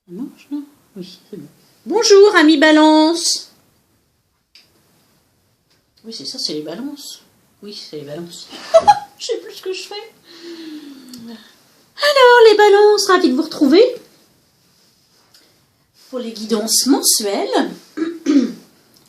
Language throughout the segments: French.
Non, non. Oui, c'est bon. Bonjour, ami Balance. Oui, c'est ça, c'est les balances. Oui, c'est les balances. Je sais plus ce que je fais. Alors, les balances, ravi de vous retrouver pour les guidances mensuelles.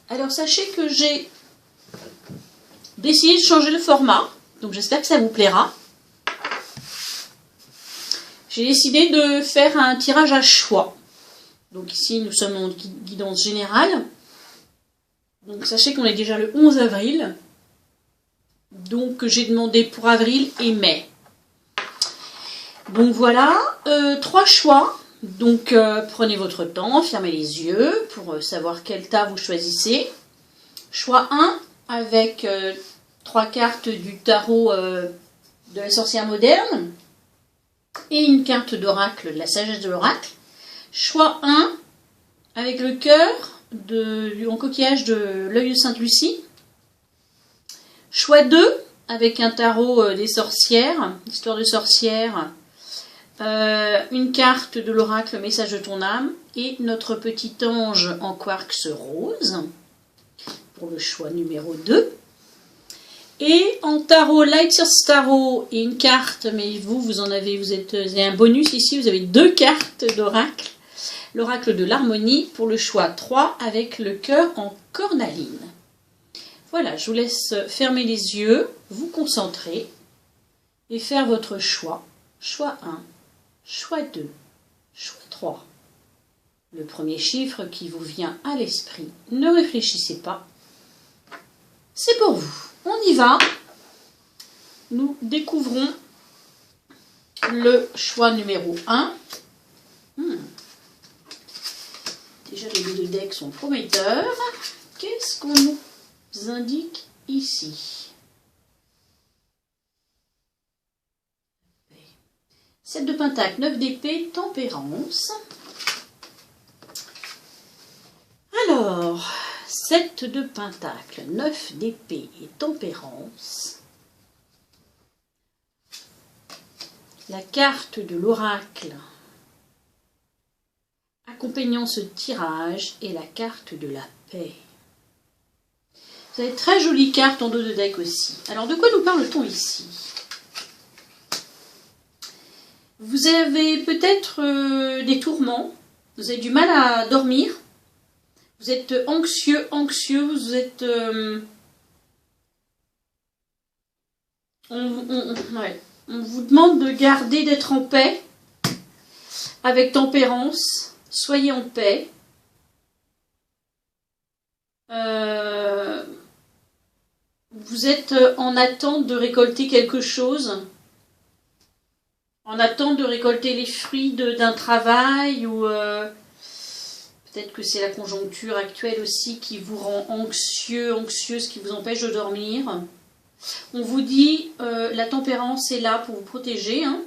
Alors, sachez que j'ai décidé de changer le format. Donc, j'espère que ça vous plaira. J'ai décidé de faire un tirage à choix. Donc ici, nous sommes en guidance générale. Donc sachez qu'on est déjà le 11 avril. Donc j'ai demandé pour avril et mai. Donc voilà, 3 choix. Donc prenez votre temps, fermez les yeux pour savoir quel tas vous choisissez. Choix 1 avec 3 cartes du tarot de la sorcière moderne et une carte d'oracle de la sagesse de l'oracle. Choix 1 avec le cœur en coquillage de l'œil de Sainte-Lucie. Choix 2 avec un tarot des sorcières, histoire de sorcières, une carte de l'oracle message de ton âme et notre petit ange en quartz rose pour le choix numéro 2. Et en tarot Light Source Tarot et une carte, mais vous avez un bonus ici, vous avez 2 cartes d'oracle. L'oracle de l'harmonie pour le choix 3 avec le cœur en cornaline. Voilà, je vous laisse fermer les yeux, vous concentrer et faire votre choix. Choix 1, choix 2, choix 3. Le premier chiffre qui vous vient à l'esprit, ne réfléchissez pas. C'est pour vous. On y va. Nous découvrons le choix numéro 1. Déjà, les deux decks sont prometteurs. Qu'est-ce qu'on nous indique ici? 7 de pentacle, 9 d'épée, tempérance. Alors, 7 de pentacle, 9 d'épée et tempérance. La carte de l'oracle accompagnant ce tirage est la carte de la paix. Vous avez très jolie carte en dos de deck aussi. Alors, de quoi nous parle-t-on ici? Vous avez peut-être des tourments, vous avez du mal à dormir, vous êtes anxieux, vous êtes... on vous demande de garder, d'être en paix, avec tempérance. Soyez en paix. Vous êtes en attente de récolter quelque chose, en attente de récolter les fruits d'un travail, ou peut-être que c'est la conjoncture actuelle aussi qui vous rend anxieux, anxieuse, qui vous empêche de dormir. On vous dit, la tempérance est là pour vous protéger, hein.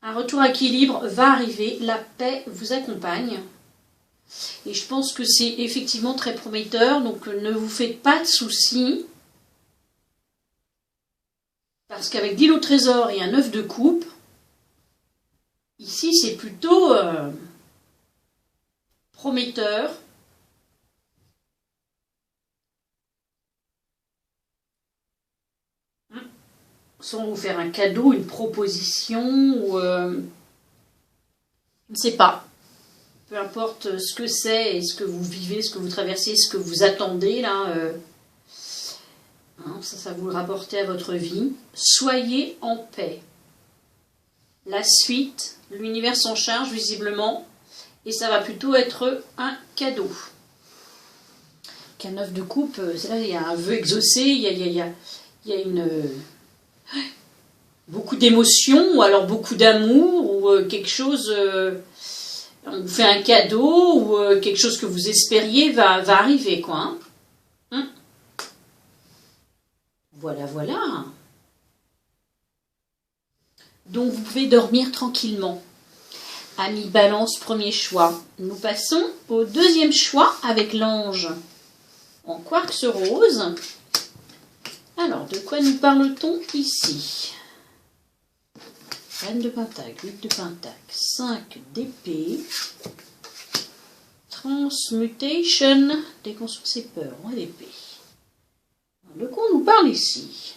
Un retour à équilibre va arriver, la paix vous accompagne. Et je pense que c'est effectivement très prometteur, donc ne vous faites pas de soucis. Parce qu'avec 10 lots de trésor et un 9 de coupe, ici c'est plutôt prometteur. Sans vous faire un cadeau, une proposition, ou je ne sais pas. Peu importe ce que c'est et ce que vous vivez, ce que vous traversez, ce que vous attendez, là, ça vous le rapportez à votre vie. Soyez en paix. La suite, l'univers s'en charge visiblement, et ça va plutôt être un cadeau. Qu'un 9 de coupe, c'est là, il y a un vœu exaucé, il y a beaucoup d'émotions, ou alors beaucoup d'amour, ou quelque chose, on vous fait un cadeau, ou quelque chose que vous espériez va arriver, quoi. Hein. Voilà, voilà. Donc vous pouvez dormir tranquillement. Ami Balance, premier choix. Nous passons au deuxième choix avec l'ange en quartz rose. Alors, de quoi nous parle-t-on ici? Reine de Pentacle, 8 de Pentacle, 5 d'épée. Transmutation, déconstruire ses peurs, roi d'épée. De quoi on nous parle ici?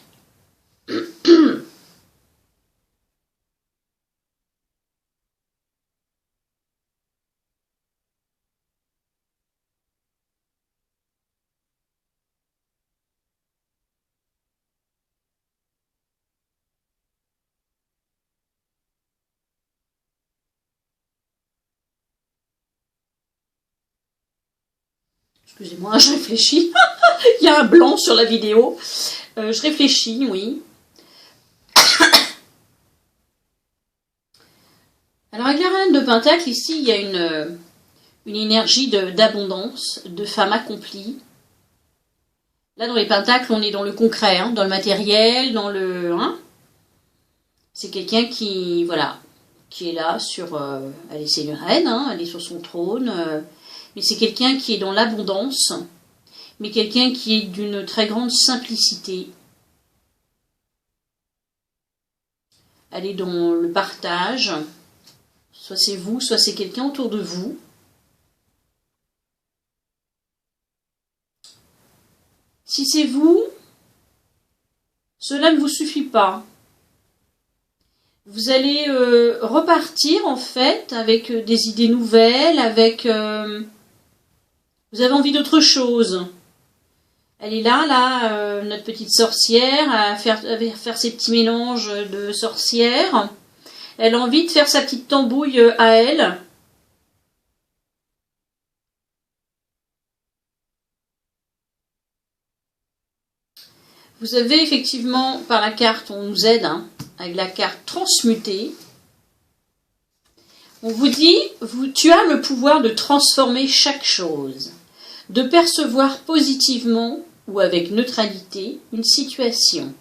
Excusez-moi, je réfléchis. Il y a un blanc sur la vidéo. Je réfléchis, oui. Alors, avec la reine de Pentacle, ici, il y a une énergie d'abondance, de femme accomplie. Là, dans les Pentacles, on est dans le concret, hein, dans le matériel, dans le... Hein. C'est quelqu'un qui, voilà, qui est là sur... allez, c'est une reine, hein, elle est sur son trône. Mais c'est quelqu'un qui est dans l'abondance, mais quelqu'un qui est d'une très grande simplicité. Elle est dans le partage. Soit c'est vous, soit c'est quelqu'un autour de vous. Si c'est vous, cela ne vous suffit pas. Vous allez repartir en fait avec des idées nouvelles, avec... vous avez envie d'autre chose. Elle est là, notre petite sorcière, à faire ses petits mélanges de sorcières. Elle a envie de faire sa petite tambouille à elle. Vous avez effectivement, par la carte, on nous aide, hein, avec la carte transmutée. On vous dit, tu as le pouvoir de transformer chaque chose, de percevoir positivement ou avec neutralité une situation,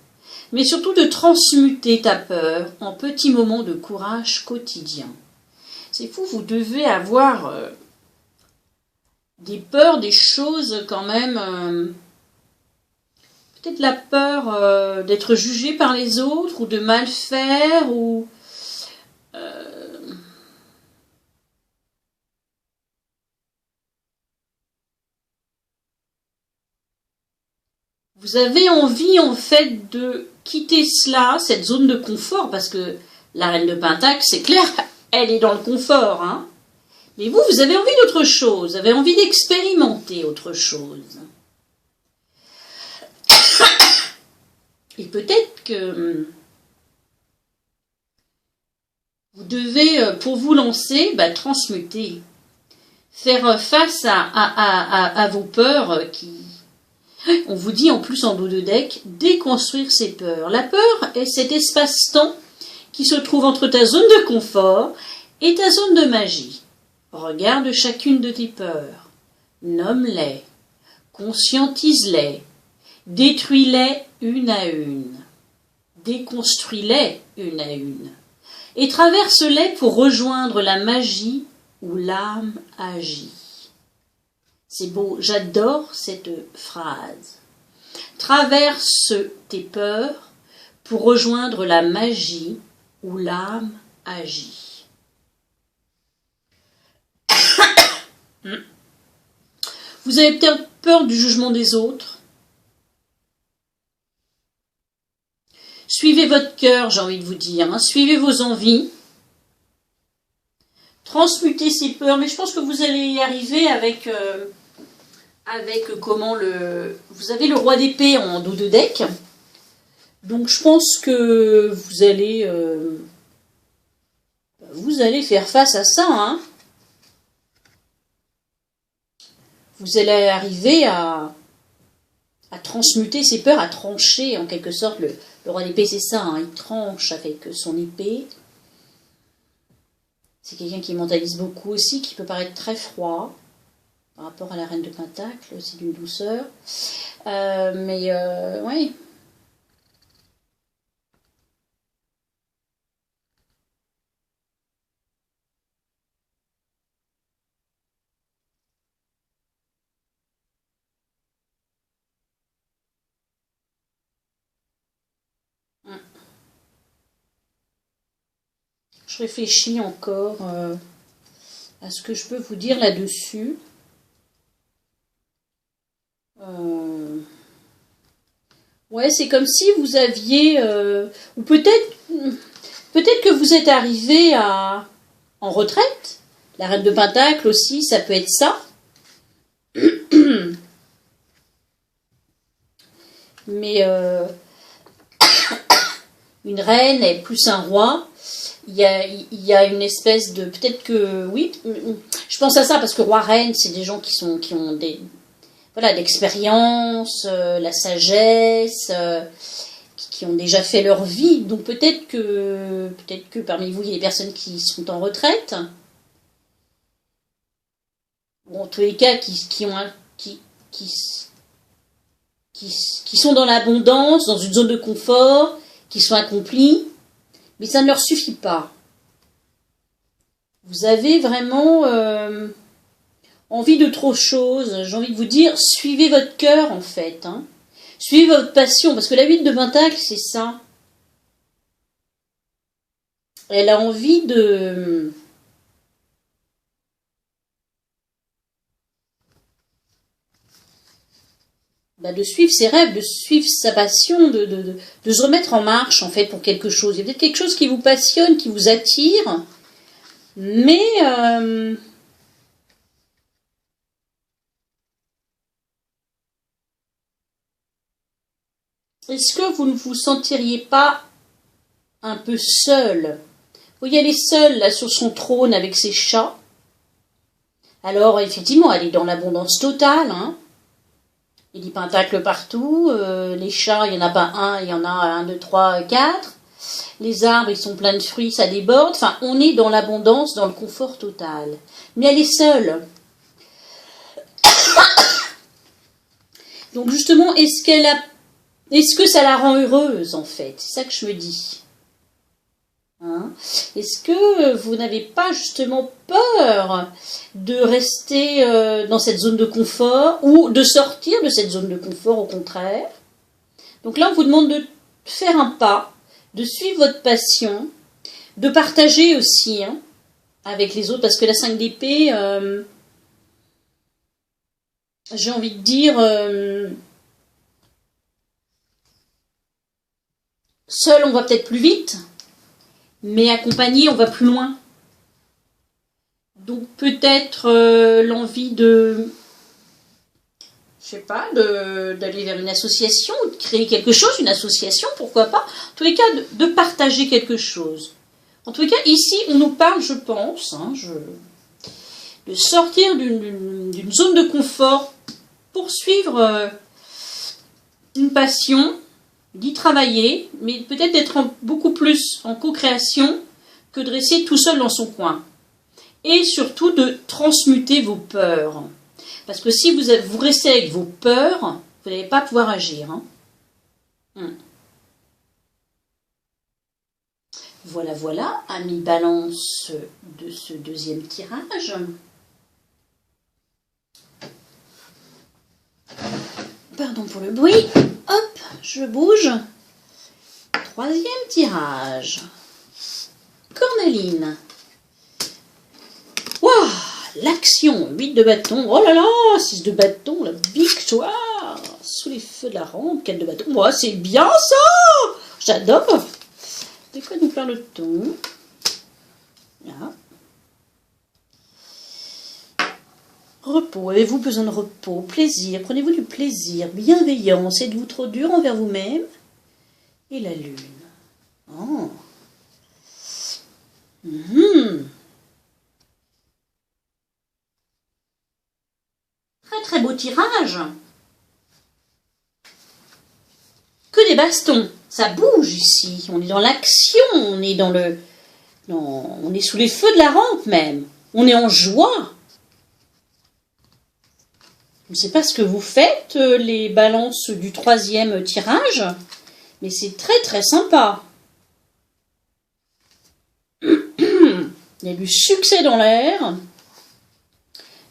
mais surtout de transmuter ta peur en petits moments de courage quotidien. C'est fou, vous devez avoir des peurs, des choses quand même... peut-être la peur d'être jugé par les autres, ou de mal faire, ou... Vous avez envie, en fait, de quitter cela, cette zone de confort, parce que la reine de Pentacle, c'est clair, elle est dans le confort, hein. Mais vous, vous avez envie d'autre chose, vous avez envie d'expérimenter autre chose. Et peut-être que vous devez, pour vous lancer, transmuter. Faire face à vos peurs qui... On vous dit en plus en dos de deck, déconstruire ses peurs. La peur est cet espace-temps qui se trouve entre ta zone de confort et ta zone de magie. Regarde chacune de tes peurs. Nomme-les. Conscientise-les. Détruis-les une à une. Déconstruis-les une à une. Et traverse-les pour rejoindre la magie où l'âme agit. C'est beau, j'adore cette phrase. Traverse tes peurs pour rejoindre la magie où l'âme agit. Vous avez peut-être peur du jugement des autres. Suivez votre cœur, j'ai envie de vous dire. Hein. Suivez vos envies. Transmutez ces peurs. Mais je pense que vous allez y arriver avec comment le... Vous avez le roi d'épée en dos de deck. Donc je pense que vous allez faire face à ça. Hein. Vous allez arriver à transmuter ces peurs, à trancher en quelque sorte. Le roi d'épée, c'est ça, hein, il tranche avec son épée. C'est quelqu'un qui mentalise beaucoup aussi, qui peut paraître très froid par rapport à la reine de Pentacle, aussi d'une douceur. Oui. Je réfléchis encore à ce que je peux vous dire là-dessus. Ouais, c'est comme si vous aviez... ou peut-être que vous êtes arrivé en retraite. La reine de Pentacle aussi, ça peut être ça. Mais une reine est plus un roi. Il y a une espèce de... Peut-être que... Oui, je pense à ça parce que roi-reine, c'est des gens qui ont des... Voilà, l'expérience, la sagesse, qui ont déjà fait leur vie. Donc peut-être que parmi vous, il y a des personnes qui sont en retraite. Ou en tous les cas, qui sont dans l'abondance, dans une zone de confort, qui sont accomplis. Mais ça ne leur suffit pas. Vous avez vraiment... envie de trop choses, j'ai envie de vous dire, suivez votre cœur en fait. Hein. Suivez votre passion, parce que la 8 de Pentacle, c'est ça. Elle a envie de suivre ses rêves, de suivre sa passion, de se remettre en marche en fait pour quelque chose. Il y a peut-être quelque chose qui vous passionne, qui vous attire, mais... est-ce que vous ne vous sentiriez pas un peu seul? Vous voyez, elle est seule là sur son trône avec ses chats. Alors effectivement, elle est dans l'abondance totale. Hein. Il y a des pentacles partout. Les chats, il n'y en a pas un, il y en a 1, 2, 3, 4. Les arbres, ils sont pleins de fruits, ça déborde. Enfin, on est dans l'abondance, dans le confort total. Mais elle est seule. Donc justement, est-ce que ça la rend heureuse, en fait? C'est ça que je me dis. Hein? Est-ce que vous n'avez pas justement peur de rester dans cette zone de confort ou de sortir de cette zone de confort, au contraire? Donc là, on vous demande de faire un pas, de suivre votre passion, de partager aussi hein, avec les autres, parce que la 5 d'épée, j'ai envie de dire... seul, on va peut-être plus vite, mais accompagné, on va plus loin. Donc peut-être l'envie de, je sais pas, d'aller vers une association, de créer quelque chose, une association, pourquoi pas. En tous les cas, de partager quelque chose. En tous les cas, ici, on nous parle, je pense, hein, de sortir d'une zone de confort, poursuivre une passion, d'y travailler, mais peut-être d'être beaucoup plus en co-création que de rester tout seul dans son coin. Et surtout de transmuter vos peurs. Parce que si vous restez avec vos peurs, vous n'allez pas pouvoir agir. Hein. Voilà, voilà, amis balance de ce deuxième tirage. Pardon pour le bruit. Hop, je bouge. Troisième tirage. Cornaline. Waouh, l'action. 8 de bâton. Oh là là, 6 de bâton. La victoire. Sous les feux de la rampe. 4 de bâton. Oh, c'est bien ça. J'adore. De quoi nous parle-t-on? Là. Repos, avez-vous besoin de repos? Plaisir, prenez-vous du plaisir? Bienveillance, êtes-vous trop dur envers vous-même? Et la lune. Oh. Très très beau tirage. Que des bastons. Ça bouge ici. On est dans l'action. On est on est sous les feux de la rampe même. On est en joie. Je ne sais pas ce que vous faites, les balances du troisième tirage, mais c'est très très sympa. Il y a du succès dans l'air,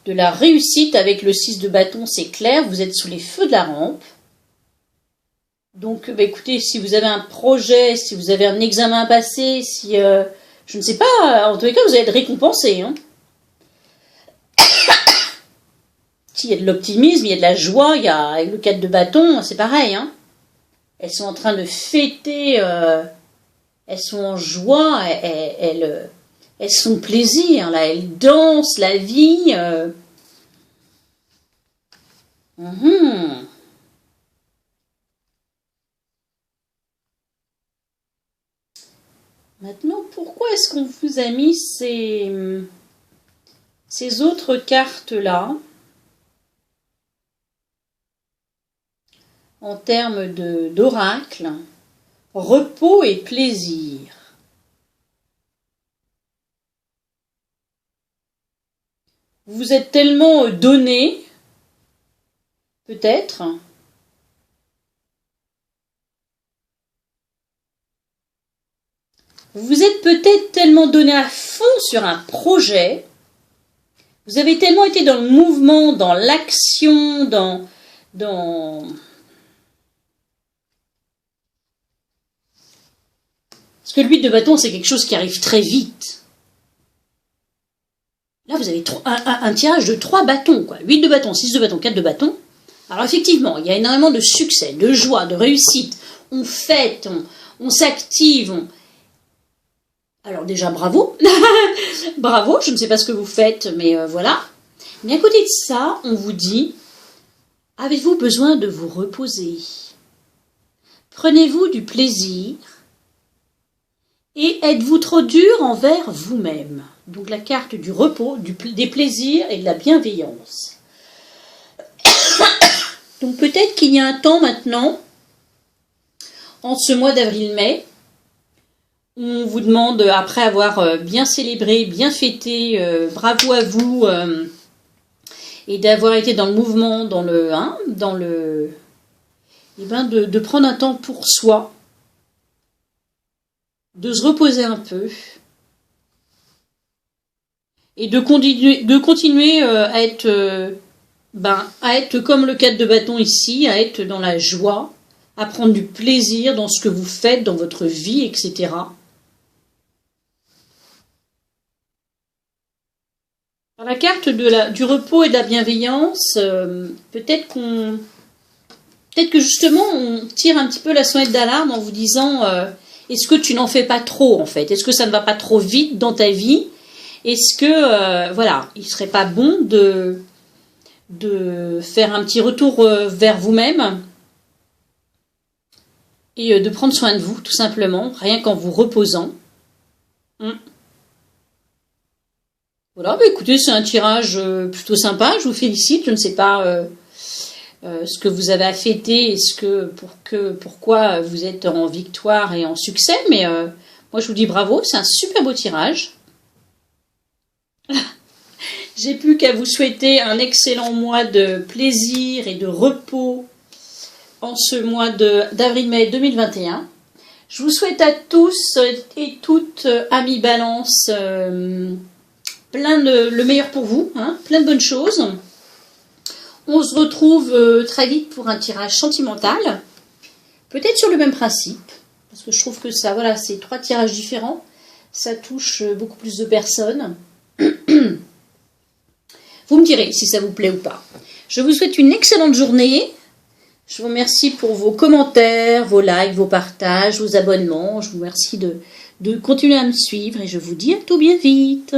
de la réussite avec le 6 de bâton, c'est clair, vous êtes sous les feux de la rampe. Donc écoutez, si vous avez un projet, si vous avez un examen à passer, si Je ne sais pas, en tous les cas, vous allez être récompensé. Hein. Si, il y a de l'optimisme, il y a de la joie, il y a avec le 4 de bâton, c'est pareil. Hein. Elles sont en train de fêter, elles sont en joie, elles sont plaisir, là, elles dansent la vie. Maintenant, pourquoi est-ce qu'on vous a mis ces autres cartes-là en termes d'oracle, repos et plaisir? Vous êtes tellement donné, peut-être. Vous êtes peut-être tellement donné à fond sur un projet. Vous avez tellement été dans le mouvement, dans l'action, dans... Parce que le 8 de bâton, c'est quelque chose qui arrive très vite. Là, vous avez un tirage de 3 bâtons, quoi. 8 de bâton, 6 de bâton, 4 de bâton. Alors effectivement, il y a énormément de succès, de joie, de réussite. On fête, on s'active. Alors déjà, bravo. Bravo, je ne sais pas ce que vous faites, mais voilà. Mais à côté de ça, on vous dit, avez-vous besoin de vous reposer? Prenez-vous du plaisir et êtes-vous trop dur envers vous-même? Donc la carte du repos, des plaisirs et de la bienveillance. Donc peut-être qu'il y a un temps maintenant, en ce mois d'avril-mai, où on vous demande, après avoir bien célébré, bien fêté, bravo à vous, et d'avoir été dans le mouvement, de prendre un temps pour soi, de se reposer un peu, et de continuer à être comme le 4 de bâton ici, à être dans la joie, à prendre du plaisir dans ce que vous faites, dans votre vie, etc. Par la carte du repos et de la bienveillance, peut-être que justement on tire un petit peu la sonnette d'alarme en vous disant est-ce que tu n'en fais pas trop en fait? Est-ce que ça ne va pas trop vite dans ta vie? Est-ce que il serait pas bon de faire un petit retour vers vous-même et de prendre soin de vous tout simplement, rien qu'en vous reposant. Voilà, bah écoutez, c'est un tirage plutôt sympa, je vous félicite, je ne sais pas ce que vous avez à fêter, pourquoi vous êtes en victoire et en succès, mais moi je vous dis bravo, c'est un super beau tirage. J'ai plus qu'à vous souhaiter un excellent mois de plaisir et de repos en ce mois d'avril-mai 2021. Je vous souhaite à tous et toutes, amis Balance, le meilleur pour vous, hein, plein de bonnes choses. On se retrouve très vite pour un tirage sentimental, peut-être sur le même principe, parce que je trouve que ça, voilà, c'est 3 tirages différents, ça touche beaucoup plus de personnes. Vous me direz si ça vous plaît ou pas. Je vous souhaite une excellente journée. Je vous remercie pour vos commentaires, vos likes, vos partages, vos abonnements. Je vous remercie de continuer à me suivre et je vous dis à tout bien vite.